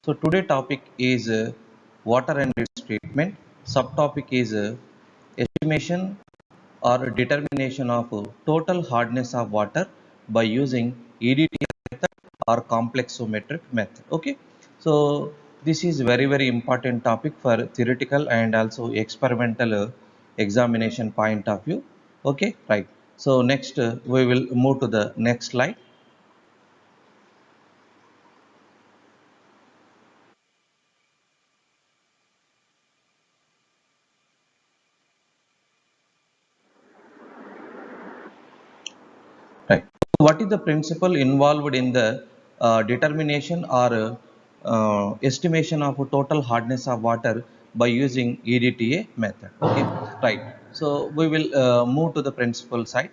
So today topic is water and its treatment. Subtopic is estimation or determination of total hardness of water by using EDTA method or complexometric method. Okay, so this is very important topic for theoretical and also experimental examination point of view. Okay, right. So next we will move to the next slide. Right. So what is the principle involved in the determination or estimation of total hardness of water by using EDTA method? Okay, right. So we will move to the principle side.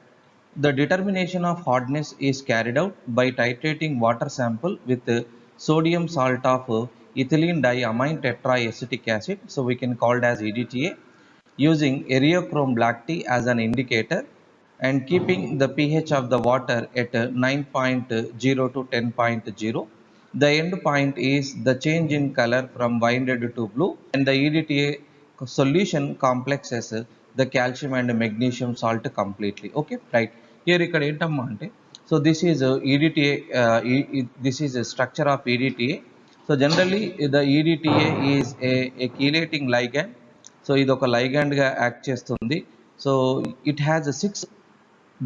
The determination of hardness is carried out by titrating water sample with sodium salt of ethylene diamine tetraacetic acid. So we can call it as EDTA using Eriochrome black tea as an indicator and keeping the pH of the water at 9.0 to 10.0. The end point is the change in color from wine red to blue, and the EDTA solution complexes the calcium and magnesium salt completely. Okay, right. Here ఇక్కడ ఏంటమ్మా అంటే so this is EDTA, this is a structure of EDTA. So generally the EDTA is a chelating ligand. So ఇది ఒక ligand గా act చేస్తుంది. So it has 6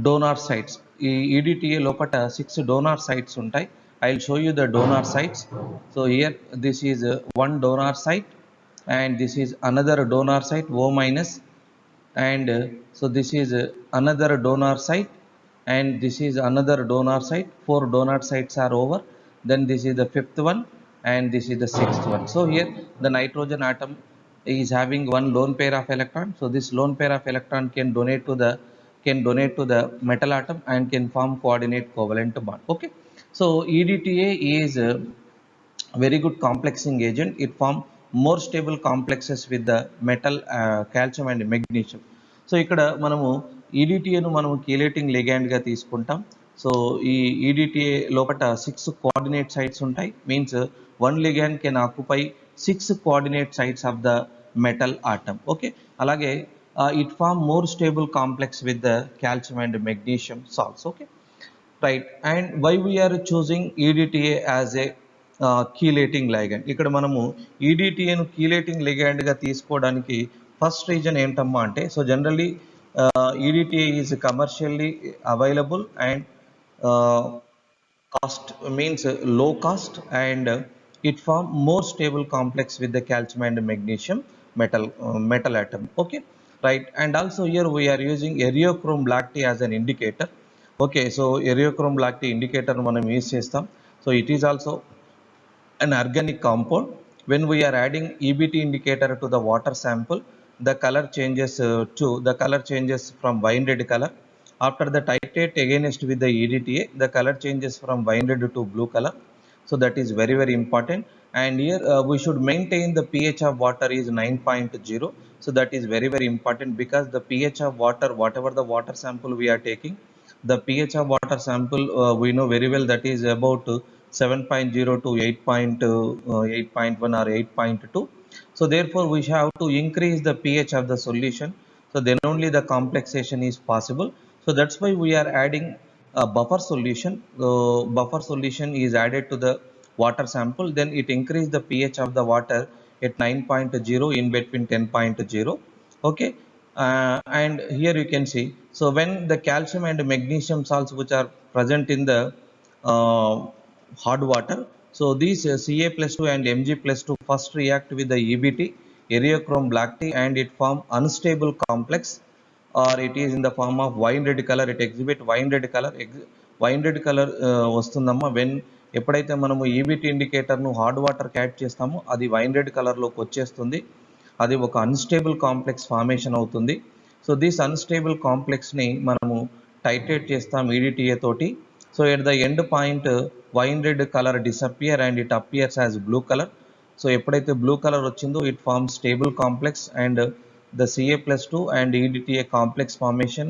donor sites. ఈ EDTA లోపల 6 donor sites ఉంటాయి. I will show you the donor sites. So here this is one donor site and this is another donor site O minus, and so this is another donor site, and this is another donor site. 4 donor sites are over, then this is the fifth one, and this is the sixth one. So here the nitrogen atom is having one lone pair of electron. So this lone pair of electron can donate to the metal atom and can form coordinate covalent bond. Okay, so EDTA is very good complexing agent. It form more stable complexes with the metal, calcium and magnesium. So ఇక్కడ మనము ఈడిటిఏను మనము chelating లిగాండ్గా తీసుకుంటాం. So ఈ EDTA లోపల 6 coordinate sites ఉంటాయి. Means one ligand can occupy 6 coordinate sites of the metal atom. Okay, అలాగే it form more stable complex with the calcium and magnesium salts. Okay, right. And why we are choosing EDTA as a chelating ligand. ఇక్కడ మనము ఈడిటిఏను chelating లిగాండ్గా తీసుకోవడానికి first reason ఏంటమ్మా అంటే, so generally EDTA is commercially available and cost means low cost, and it form more stable complex with the calcium and magnesium metal atom. Okay, right. And also here we are using Eriochrome black tea as an indicator. Okay, so Eriochrome black tea indicator మనం use చేస్తాం. So it is also an organic compound. When we are adding EBT indicator to the water sample, the color changes from wine red color. After the titrate against with the EDTA, the color changes from wine red to blue color. So that is very important. And here we should maintain the pH of water is 9.0. So that is very important, because the pH of water, whatever the water sample we are taking, the pH of water sample we know very well that is about 7.0 to 8.1 or 8.2. So therefore we have to increase the pH of the solution, so then only the complexation is possible. So that's why we are adding a buffer solution. Buffer solution is added to the water sample, then it increase the pH of the water at 9.0 in between 10.0. Okay, and here you can see, so when the calcium and magnesium salts which are present in the uh, hard water, so these Ca plus 2 and Mg plus 2 first react with the EBT, Eriochrome black tea, and it form unstable complex, or it is in the form of wine red color. It exhibit wine red color. Wine red color వస్తుందమ్మా when ఎప్పుడైతే మనము EBT ఇండికేటర్ను hard water క్యాట్ చేస్తామో అది wine red కలర్లోకి వచ్చేస్తుంది. అది ఒక అన్స్టేబుల్ కాంప్లెక్స్ ఫార్మేషన్ అవుతుంది. సో దిస్ అన్స్టేబుల్ కాంప్లెక్స్ని మనము టైట్రేట్ చేస్తాం ఈడిటిఏ తోటి. So at the end point wine red colour disappear and it appears as blue colour. So ఎప్పుడైతే బ్లూ కలర్ వచ్చిందో it form stable complex and the Ca plus 2 and EDTA complex formation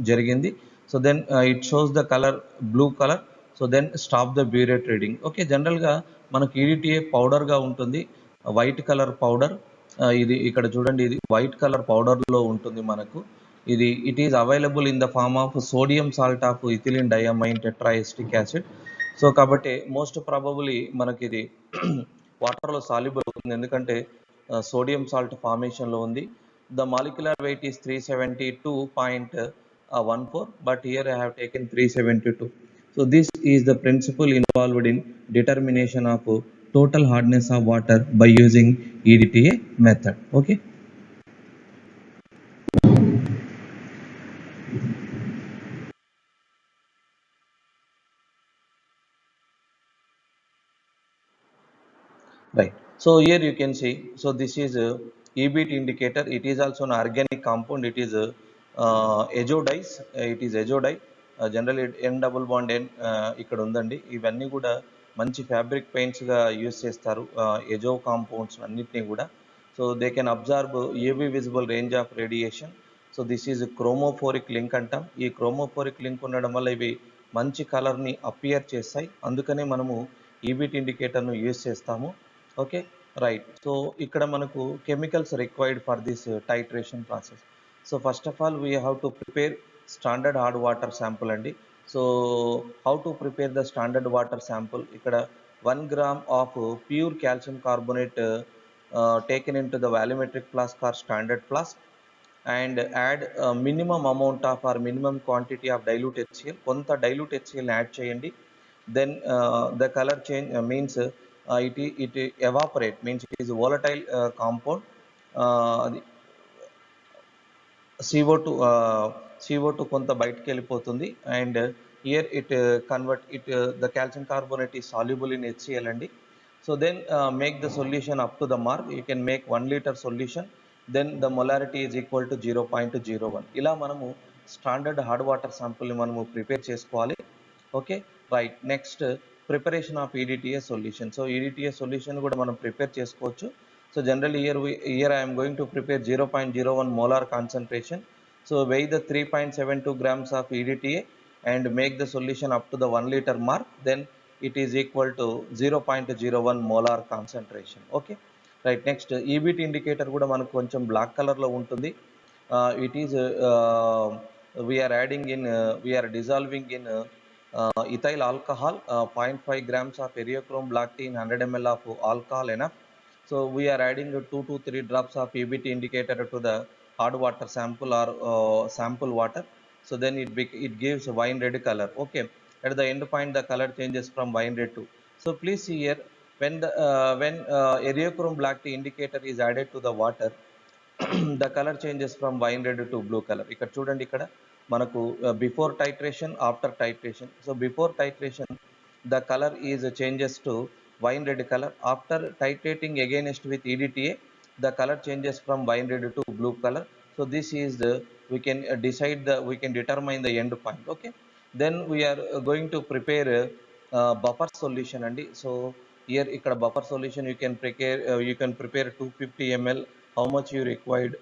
జరిగింది. So then it shows the color blue color. So then stop the burette reading. Okay, general గా మనకు EDTA పౌడర్గా ఉంటుంది, white colour powder. ఇది ఇక్కడ చూడండి, ఇది white colour పౌడర్లో ఉంటుంది మనకు. ఇది it is available in the form of sodium salt of ethylene diamine tetraacetic acid. So కాబట్టి మోస్ట్ ప్రాబబులీ మనకి ఇది వాటర్లో సాల్యుబుల్ అవుతుంది, ఎందుకంటే సోడియం సాల్ట్ ఫార్మేషన్లో ఉంది. The molecular weight is 372.14, but here I have taken 372. So this is the principle involved in determination of total hardness of water by using EDTA method. Okay. Right. So here you can see, so this is a EBIT indicator. It is also an organic compound. It is a azodise. It is azodite. Generally N double bond N ఇక్కడ ఉందండి. ఇవన్నీ కూడా మంచి fabric పెయింట్స్గా use చేస్తారు, azo compounds అన్నిటినీ కూడా. So they can observe ఏవి visible range of radiation. So this is chromophoric link అంటాం. ఈ క్రోమోఫోరిక్ లింక్ ఉండడం వల్ల ఇవి మంచి కలర్ని అపియర్ చేస్తాయి, అందుకనే మనము ఈబిట్ ఇండికేటర్ను యూజ్ చేస్తాము. Okay, right. సో ఇక్కడ మనకు chemicals required for this titration process. So first of all we have to prepare standard hard water sample అండి. So how to prepare the standard water sample? ఇక్కడ 1 gram of pure calcium carbonate taken in to the volumetric flask or standard flask and add minimum amount of or minimum quantity of dilute HCl. కొంత dilute HCl add చేయండి. Then the colour change means it evaporate, means it is volatile compound. అది CO2 కొంత బయటకు వెళ్ళిపోతుంది, and here it convert it the calcium carbonate is soluble in HCl అండి. So then make the solution up to the mark. You can make 1 liter solution, then the molarity is equal to 0.01. ఇలా మనము standard hard water శాంపుల్ని మనము prepare చేసుకోవాలి. Okay, right. Next preparation of EDTA solution. So EDTA solution కూడా మనం prepare చేసుకోవచ్చు. So generally here I am going to prepare 0.01 molar concentration. So weigh the 3.72 grams of EDTA and make the solution up to the 1 liter mark, then it is equal to 0.01 molar concentration. Okay, right. Next EBIT indicator కూడా మనకు కొంచెం black కలర్లో ఉంటుంది. It is we are dissolving in ethyl alcohol, 0.5 grams of eriochrome black tea in 100 ml of alcohol enough. So we are adding 2 to 3 drops of EBIT indicator to the hard water sample or sample water. So then it gives wine red color. Okay, at the end point the color changes from wine red to. So please see here, when eriochrome black tea indicator is added to the water, the color changes from wine red to blue color. ఇక్కడ చూడండి, ఇక్కడ మనకు before titration, after titration. So before titration the color is changes to wine red color. After titrating against with EDTA, the color changes from wine red to blue color. So this is the, we can determine the end point. Okay, then we are going to prepare buffer solution అండి. So here ఇక్కడ buffer solution you can prepare 250 ml. How much you required?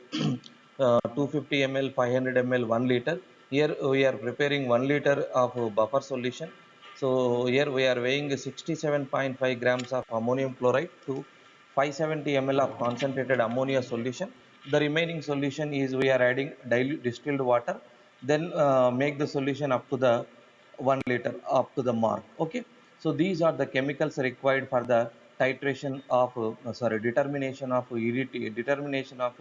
250 ml, 500 ml, 1 liter. Here we are preparing 1 liter of buffer solution. So here we are weighing 67.5 grams of ammonium chloride to 570 ml of concentrated ammonia solution. The remaining solution is we are adding dilute distilled water, then make the solution up to the 1 liter up to the mark. Okay, so these are the chemicals required for the titration of determination of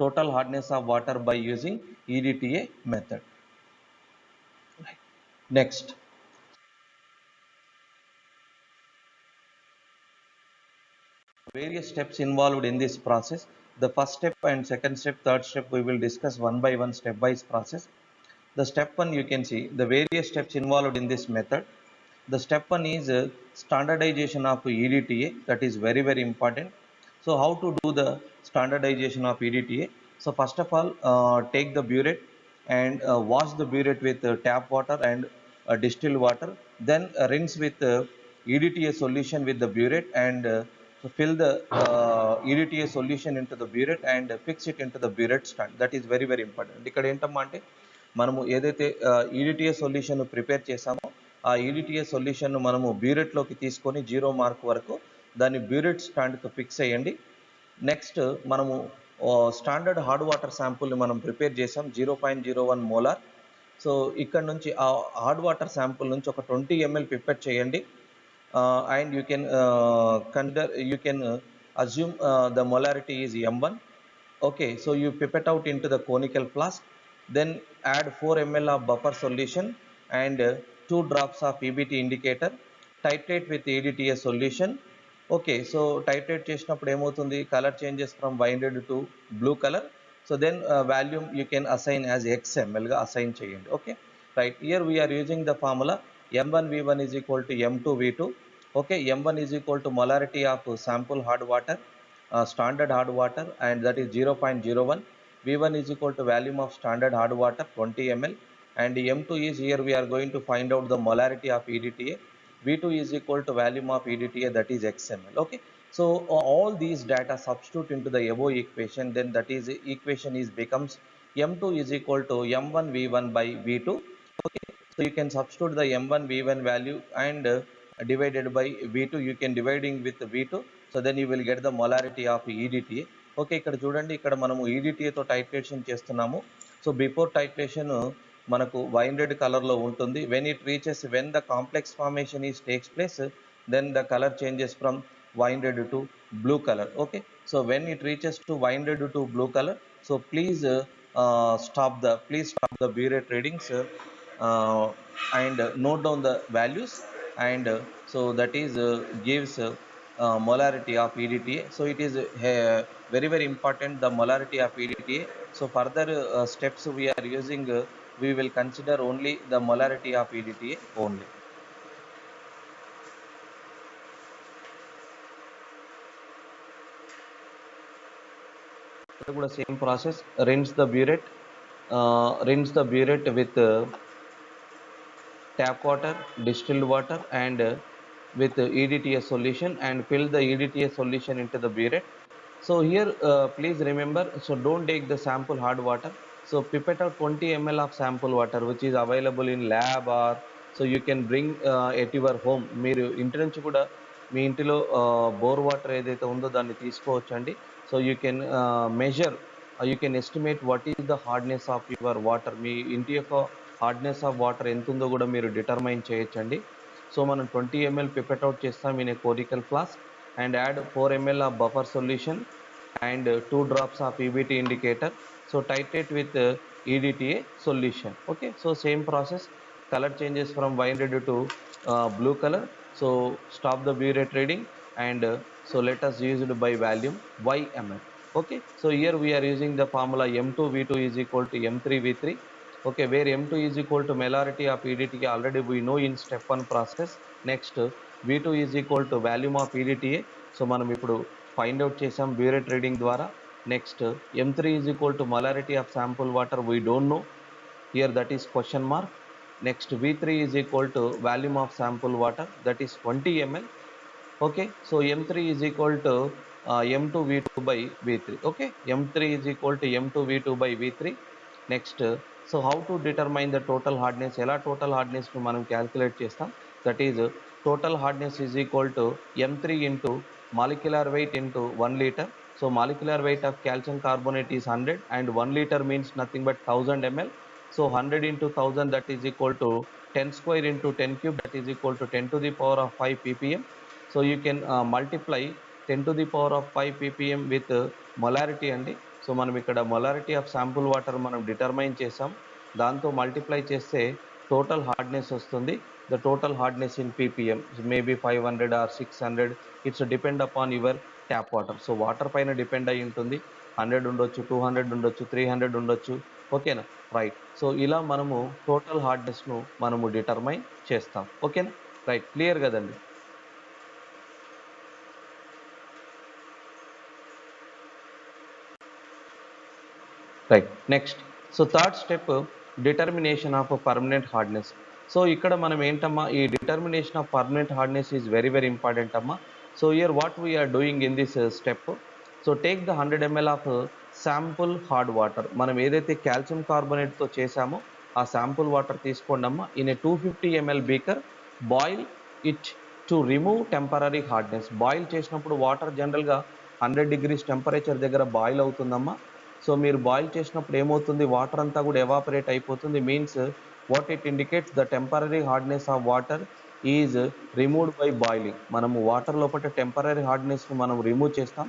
total hardness of water by using EDTA method. Next, various steps involved in this process. The first step and second step, third step, we will discuss one by one, stepwise process. The step 1, you can see the various steps involved in this method. The step 1 is standardization of EDTA. That is very, very important. So how to do the standardization of EDTA? So first of all, take the burette and wash the burette with tap water and distilled water. Then rinse with EDTA solution with the burette and fill the EDTA solution into the burette and fix it into the burette stand. That is very, very important. ఇక్కడ ఏంటమ్మా అంటే మనము ఏదైతే EDTA solution prepare చేసామో ఆ EDTA solution మనము బ్యూరెట్లోకి తీసుకొని 0 mark వరకు దాన్ని బ్యూరెట్ స్టాండ్కి ఫిక్స్ అయ్యండి. నెక్స్ట్ మనము స్టాండర్డ్ హార్డ్ వాటర్ శాంపుల్ని మనం ప్రిపేర్ చేసాం 0.01 మోలార్. సో ఇక్కడ నుంచి ఆ హార్డ్ వాటర్ శాంపుల్ నుంచి ఒక 20 ml పిపెట్ చేయండి. And you can assume the molarity is M1. Okay, so you pipette out into the conical flask, then add 4 ml of buffer solution and 2 drops of EBT indicator. Titrate with EDTA solution. Okay, so titrate చేసినప్పుడు ఏమవుతుంది, colour changes from wine red to blue colour. So then volume you can assign as XMLగా assign చేయండి. Okay right, here we are using the formula M1V1 is equal to M2V2. Okay, M1 is equal to molarity of sample hard water, standard hard water, and that is 0.01. V1 is equal to volume of standard hard water 20 ml, and M2 is, here we are going to find out the molarity of EDTA. V2 is equal to volume of EDTA, that is XML. Okay, so all these data substitute into the above equation, then that is equation is becomes M2 is equal to M1V1 by V2. Okay, so you can substitute the M1 V1 value and divided by V2, you can dividing with V2, so then you will get the molarity of EDTA. Okay, ఇక్కడ చూడండి, ఇక్కడ మనము ఈడిటిఏతో titration చేస్తున్నాము. So before titration మనకు wine red కలర్లో ఉంటుంది. When the complex formation is takes place, then the colour changes from wine red to blue color. Okay, so when it reaches to winded to blue color, so please stop the burette readings and note down the values, and so that is gives molarity of EDTA. So it is very very important, the molarity of EDTA. So further steps we are using, we will consider only the molarity of EDTA only. కూడా same process, rinse the burette with tap water, distilled water, and with EDTA solution, and fill the EDTA solution into the burette. So here please remember, so don't take the sample hard water. So pipette out 20 ml of sample water which is available in lab, or so you can bring at your home. మీరు ఇంటి నుంచి కూడా మీ ఇంటిలో bore water ఏదైతే ఉందో దాన్ని తీసుకోవచ్చండి. So you can measure, you can estimate what is the hardness of your water. మీ ఇంటి యొక్క హార్డ్నెస్ ఆఫ్ వాటర్ ఎంత ఉందో కూడా మీరు డిటర్మైన్ చేయొచ్చండి. సో మనం 20 ml pipette out చేస్తాం in a conical flask and add 4 ml of buffer solution and 2 drops of EBT indicator. So titrate with EDTA solution. Okay, so same process, color changes from winded to blue color. So stop the burette reading, and so let us use it by volume YML. Okay, so here we are using the formula M2V2 is equal to M3V3. Okay, where M2 is equal to molarity of EDTA already we know in step 1 process. Next V2 is equal to volume of EDTA. So మనం ఇప్పుడు find out చేసాం burette reading ద్వారా. Next M3 is equal to molarity of sample water, we don't know here, that is question mark. Next V3 is equal to volume of sample water, that is 20 ml. Okay, so M3 is equal to M2V2 by V3. Okay, M3 is equal to M2V2 by V3. Next, so how to determine the total hardness, ఎలా total hardness ను మనం calculate చేస్తాం, that is total hardness is equal to M3 into molecular weight into 1 liter. So molecular weight of calcium carbonate is 100 and 1 liter means nothing but 1000 ml. So 100 into 1000, that is equal to 10 square into 10 cube, that is equal to 10 to the power of 5 ppm. So you can multiply 10 to the power of 5 ppm with molarity అండి. So మనం ఇక్కడ molarity of sample water మనం determine చేసాం, దాంతో multiply చేస్తే total hardness వస్తుంది. The total hardness in ppm maybe 500 or 600, it's depend upon your tap water. So water పైన depend అయి ఉంటుంది, 100 ఉండొచ్చు, 200 ఉండొచ్చు, 300 ఉండొచ్చు. ఓకేనా, రైట్. సో ఇలా మనము టోటల్ హార్డ్నెస్ను మనము డిటర్మైన్ చేస్తాం. ఓకేనా, రైట్, క్లియర్ కదండి. Right, next, so third step determination of permanent hardness. So ఇక్కడ మనం ఏంటమ్మా, ఈ determination of permanent hardness is very very important అమ్మా. So here what we are doing in this step, so take the 100 ml ఆఫ్ sample hard water. మనం ఏదైతే calcium కార్బోనేట్తో చేసామో ఆ శాంపుల్ వాటర్ తీసుకోండి అమ్మా. In a 250 ml beaker boil it to remove temporary hardness. Boil చేసినప్పుడు water జనరల్గా 100 degrees టెంపరేచర్ దగ్గర బాయిల్ అవుతుందమ్మా. సో మీరు బాయిల్ చేసినప్పుడు ఏమవుతుంది, వాటర్ అంతా కూడా ఎవాపరేట్ అయిపోతుంది. Means what it indicates the temporary hardness of water is removed by boiling. మనము వాటర్ లోపల టెంపరరీ హార్డ్నెస్ను మనం రిమూవ్ చేస్తాం.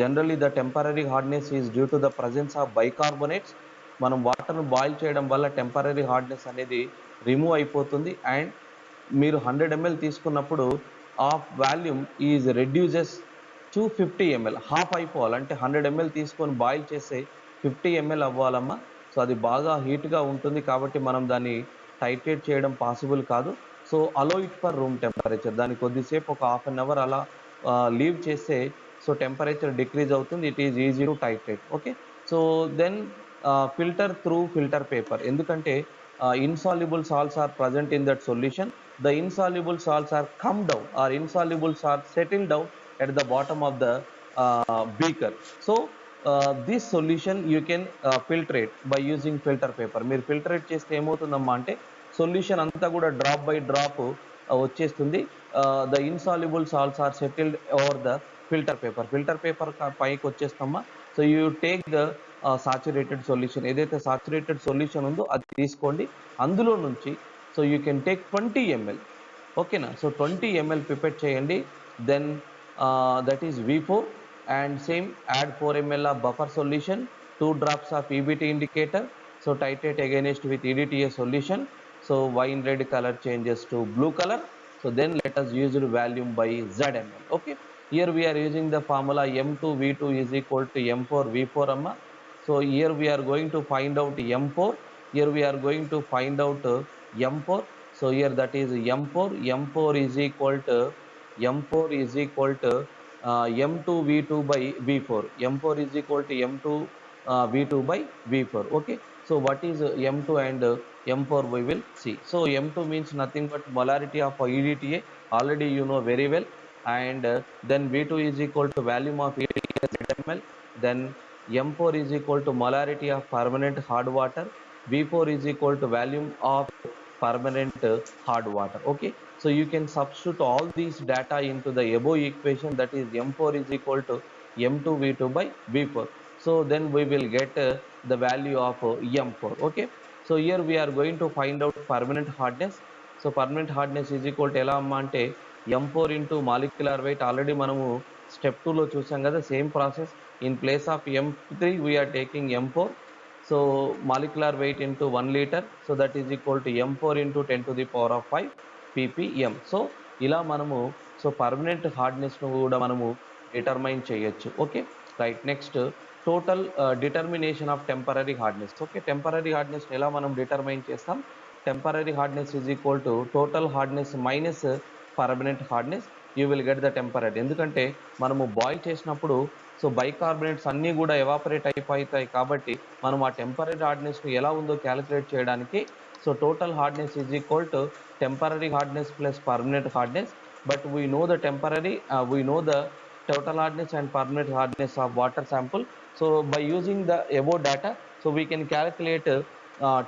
Generally the temporary hardness is due to the presence of bicarbonates. మనం వాటర్ను బాయిల్ చేయడం వల్ల టెంపరరీ హార్డ్నెస్ అనేది రిమూవ్ అయిపోతుంది. అండ్ మీరు 100 ml తీసుకున్నప్పుడు of volume is reduces to 50 ml. Half అయిపోవాలి అంటే 100 ml తీసుకొని బాయిల్ చేస్తే 50 ml అవ్వాలమ్మా. సో అది బాగా హీట్గా ఉంటుంది కాబట్టి మనం దాన్ని టైట్రేట్ చేయడం పాసిబుల్ కాదు. So allow it for room temperature, దాన్ని కొద్దిసేపు ఒక హాఫ్ అన్ అవర్ అలా లీవ్ చేస్తే సో టెంపరేచర్ డిక్రీజ్ అవుతుంది. It is easy to titrate. Okay, so then filter through filter paper. ఎందుకంటే insoluble salts are present in that solution. The insoluble salts are come down or insoluble salts settle down at the bottom of the beaker. So this solution you can filtrate by using filter paper. మీరు filtrate చేస్తే ఏమవుతుందమ్మా అంటే solution అంతా కూడా drop by drop వచ్చేస్తుంది. The insoluble salts are settled over the filter paper. Filter paper పైకి వచ్చేస్తామా. So you take the saturated solution, ఏదైతే సాచురేటెడ్ సొల్యూషన్ ఉందో అది తీసుకోండి. అందులో నుంచి so you can take 20 ml. ఓకేనా, సో 20 ml పిపెట్ చేయండి. Then that is V4 and same add 4 ml of buffer solution, 2 drops of EBT indicator. So titrate against with EDTA solution. So wine red color changes to blue color. So then let us use the volume by ZmL. Okay, here we are using the formula M2V2 is equal to M4V4 amma. So here we are going to find out M4. Here we are going to find out M4. So here that is M4. M4 is equal to M2V2 by V4. M4 is equal to M2 V2 by V4. Okay, so what is M2 and M4 we will see. So M2 means nothing but molarity of EDTA, already you know very well. And then V2 is equal to volume of EDTA ZmL. Then M4 is equal to molarity of permanent hard water. V4 is equal to volume of permanent hard water. Okay, so you can substitute all these data into the above equation, that is M4 is equal to M2V2 by V4. So then we will get the value of M4. Okay, so here we are going to find out permanent hardness. So permanent hardness is equal to ఎలా అమ్మా అంటే M4 into molecular weight. Already మనము step 2లో చూసాం కదా, same process. In place of M3 we are taking M4. So molecular weight into 1 liter, so that is equal to M4 into 10 to the power of 5 ppm. So ఇలా మనము so permanent హార్డ్నెస్ను కూడా మనము determine చేయొచ్చు. Okay, right. Next total determination of temporary hardness. Okay, temporary hardness ఎలా మనం determine చేస్తాం. Temporary hardness is equal to total hardness minus permanent hardness. You will get the temporary. ఎందుకంటే మనము బాయిల్ చేసినప్పుడు so bicarbonates అన్నీ కూడా evaporate అయిపోతాయి కాబట్టి మనం ఆ టెంపరరీ హార్డ్నెస్ను ఎలా ఉందో క్యాలిక్యులేట్ చేయడానికి so total hardness is equal to temporary hardness plus permanent hardness. But we know the we know the total hardness and permanent hardness of water sample. So by using the above data, so we can calculate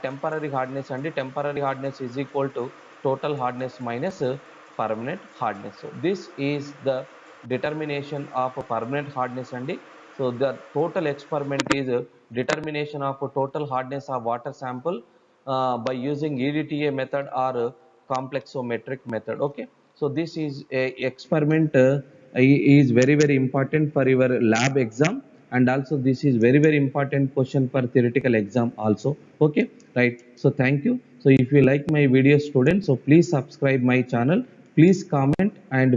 temporary hardness, and the temporary hardness is equal to total hardness minus permanent hardness. So this is the determination of permanent hardness, and so the total experiment is determination of total hardness of water sample by using EDTA method or complexometric method. Okay, so this is a experiment is very important for your lab exam, and also this is very important question for theoretical exam also. Okay, right. So thank you. So if you like my video students, so please subscribe my channel, please comment and